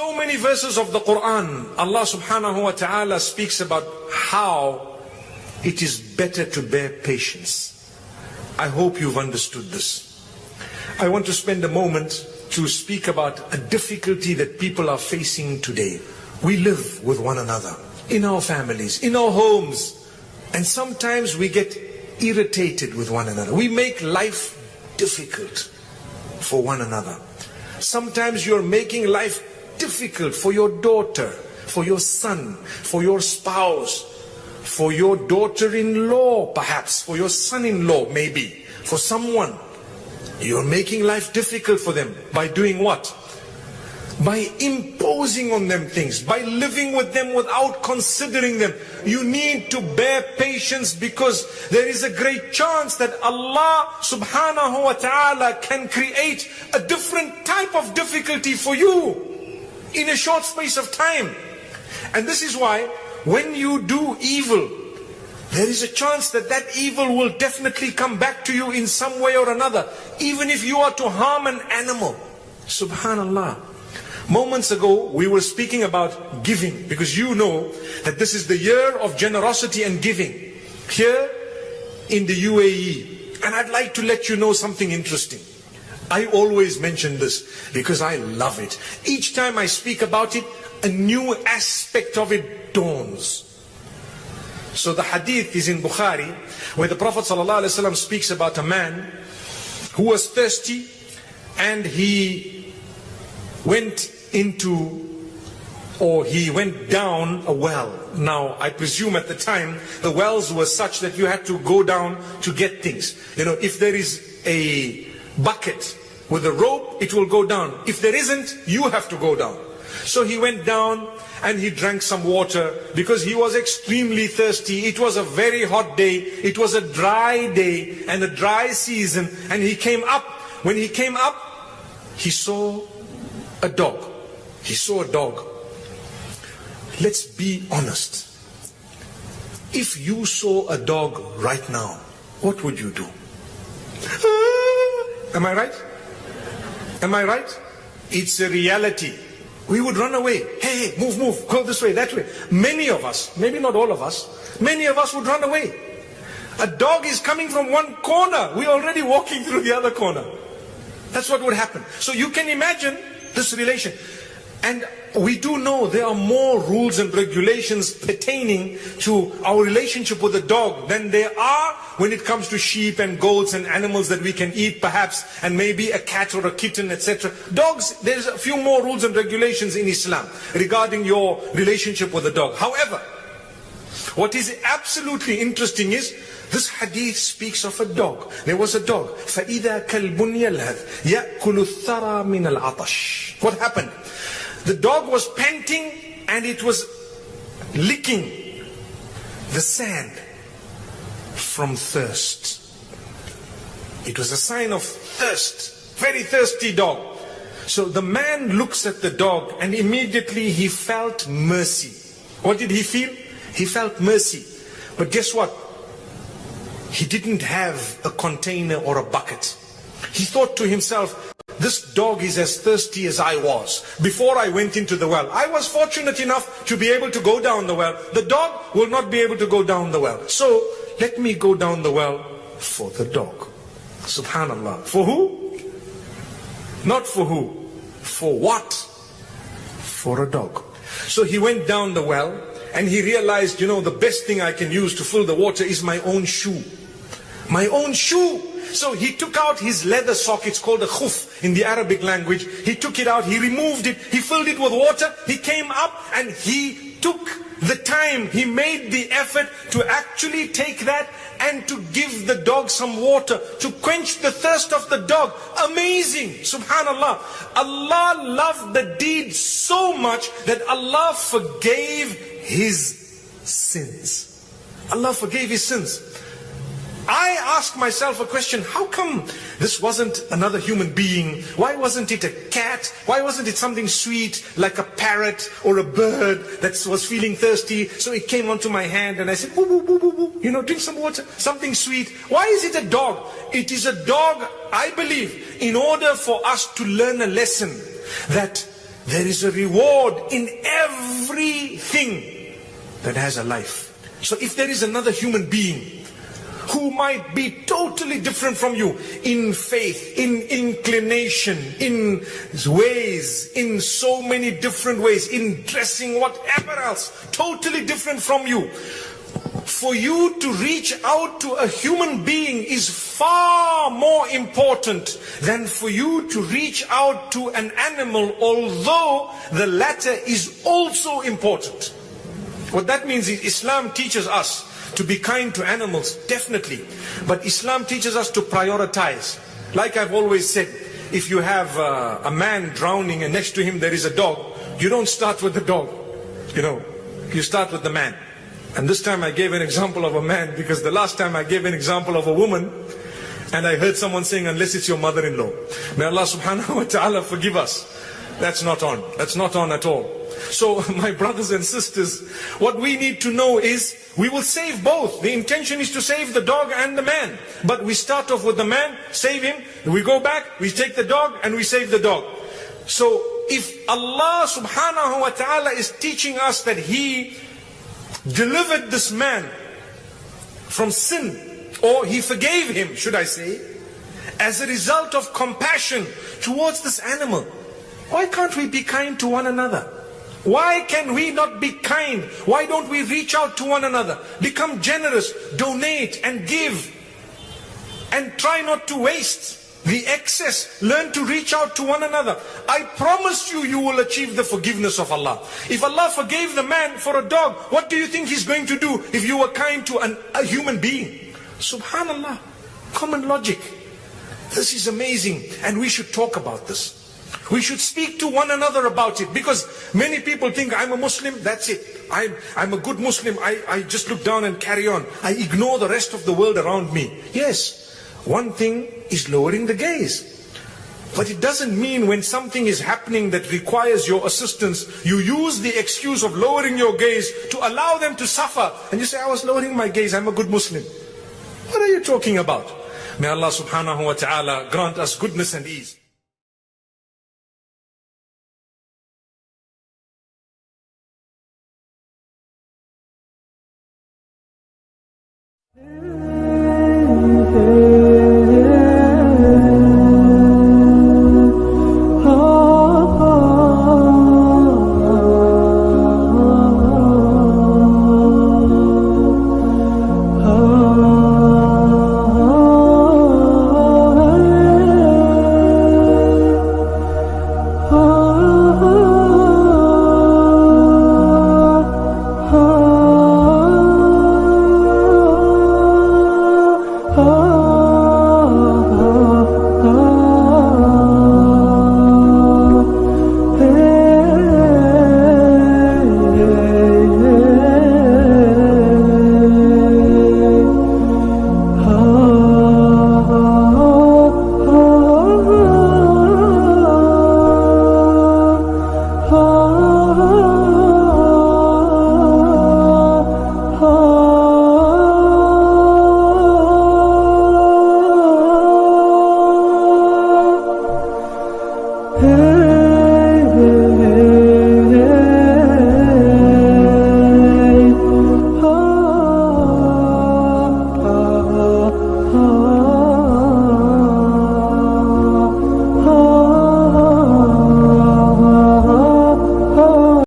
So many verses of the Quran, Allah subhanahu wa ta'ala speaks about how it is better to bear patience. I hope you've understood this. I want to spend a moment to speak about a difficulty that people are facing today. We live with one another, in our families, in our homes, and sometimes we get irritated with one another. We make life difficult for one another. Sometimes you're making life difficult for your daughter, for your son, for your spouse, for your daughter-in-law perhaps, for your son-in-law maybe, for someone. You're making life difficult for them by doing what? By imposing on them things, by living with them without considering them. You need to bear patience because there is a great chance that Allah subhanahu wa ta'ala can create a different type of difficulty for you in a short space of time. And this is why when you do evil, there is a chance that that evil will definitely come back to you in some way or another, even if you are to harm an animal. Subhanallah. Moments ago, we were speaking about giving, because you know that this is the year of generosity and giving here in the UAE. And I'd like to let you know something interesting. I always mention this because I love it. Each time I speak about it, a new aspect of it dawns. So the hadith is in Bukhari, where the Prophet ﷺ speaks about a man who was thirsty and he went down a well. Now, I presume at the time, the wells were such that you had to go down to get things. You know, if there is a bucket with a rope, it will go down. If there isn't, you have to go down. So he went down and he drank some water because he was extremely thirsty. It was a very hot day. It was a dry day and a dry season. And he came up. When he came up, he saw a dog. He saw a dog. Let's be honest. If you saw a dog right now, what would you do? Am I right? Am I right? It's a reality. We would run away. Hey, move, go this way, that way. Many of us, maybe not all of us, many of us would run away. A dog is coming from one corner. We're already walking through the other corner. That's what would happen. So you can imagine this relation. And we do know there are more rules and regulations pertaining to our relationship with the dog than there are when it comes to sheep and goats and animals that we can eat perhaps, and maybe a cat or a kitten, etc. Dogs, there's a few more rules and regulations in Islam regarding your relationship with the dog. However, what is absolutely interesting is this hadith speaks of a dog. There was a dog. فَإِذَا كَلْبٌ يَلْهَثْ يَأْكُلُ الثَّرَى مِنَ الْعَطَشِ. What happened? The dog was panting and it was licking the sand from thirst. It was a sign of thirst. Very thirsty dog. So the man looks at the dog and immediately he felt mercy. What did he feel? He felt mercy. But guess what? He didn't have a container or a bucket. He thought to himself, this dog is as thirsty as I was before I went into the well. I was fortunate enough to be able to go down the well. The dog will not be able to go down the well. So let me go down the well for the dog. Subhanallah. For who? Not for who. For what? For a dog. So he went down the well and he realized, you know, the best thing I can use to fill the water is my own shoe. My own shoe. So he took out his leather sock, it's called a khuf in the Arabic language. He took it out, he removed it, he filled it with water, he came up and he took the time, he made the effort to actually take that and to give the dog some water, to quench the thirst of the dog. Amazing, subhanallah. Allah loved the deed so much that Allah forgave his sins. Allah forgave his sins. I ask myself a question, how come this wasn't another human being? Why wasn't it a cat? Why wasn't it something sweet like a parrot or a bird that was feeling thirsty? So it came onto my hand and I said, boo, boo, boo, boo, boo. You know, drink some water, something sweet. Why is it a dog? It is a dog, I believe, in order for us to learn a lesson that there is a reward in everything that has a life. So if there is another human being who might be totally different from you in faith, in inclination, in ways, in so many different ways, in dressing, whatever else, totally different from you, for you to reach out to a human being is far more important than for you to reach out to an animal, although the latter is also important. What that means is Islam teaches us to be kind to animals, definitely. But Islam teaches us to prioritize. Like I've always said, if you have a man drowning and next to him there is a dog, you don't start with the dog, you start with the man. And this time I gave an example of a man because the last time I gave an example of a woman, and I heard someone saying, unless it's your mother-in-law. May Allah subhanahu wa ta'ala forgive us. That's not on. That's not on at all. So my brothers and sisters, what we need to know is we will save both. The intention is to save the dog and the man. But we start off with the man, save him. We go back, we take the dog and we save the dog. So if Allah subhanahu wa ta'ala is teaching us that He delivered this man from sin, or He forgave him, should I say, as a result of compassion towards this animal, why can't we be kind to one another? Why can we not be kind? Why don't we reach out to one another? Become generous, donate and give. And try not to waste the excess. Learn to reach out to one another. I promise you, you will achieve the forgiveness of Allah. If Allah forgave the man for a dog, what do you think He's going to do if you were kind to a human being? Subhanallah. Common logic. This is amazing. And we should talk about this. We should speak to one another about it, because many people think, I'm a Muslim, that's it. I'm a good Muslim, I just look down and carry on. I ignore the rest of the world around me. Yes, one thing is lowering the gaze. But it doesn't mean when something is happening that requires your assistance, you use the excuse of lowering your gaze to allow them to suffer. And you say, I was lowering my gaze, I'm a good Muslim. What are you talking about? May Allah subhanahu wa ta'ala grant us goodness and ease.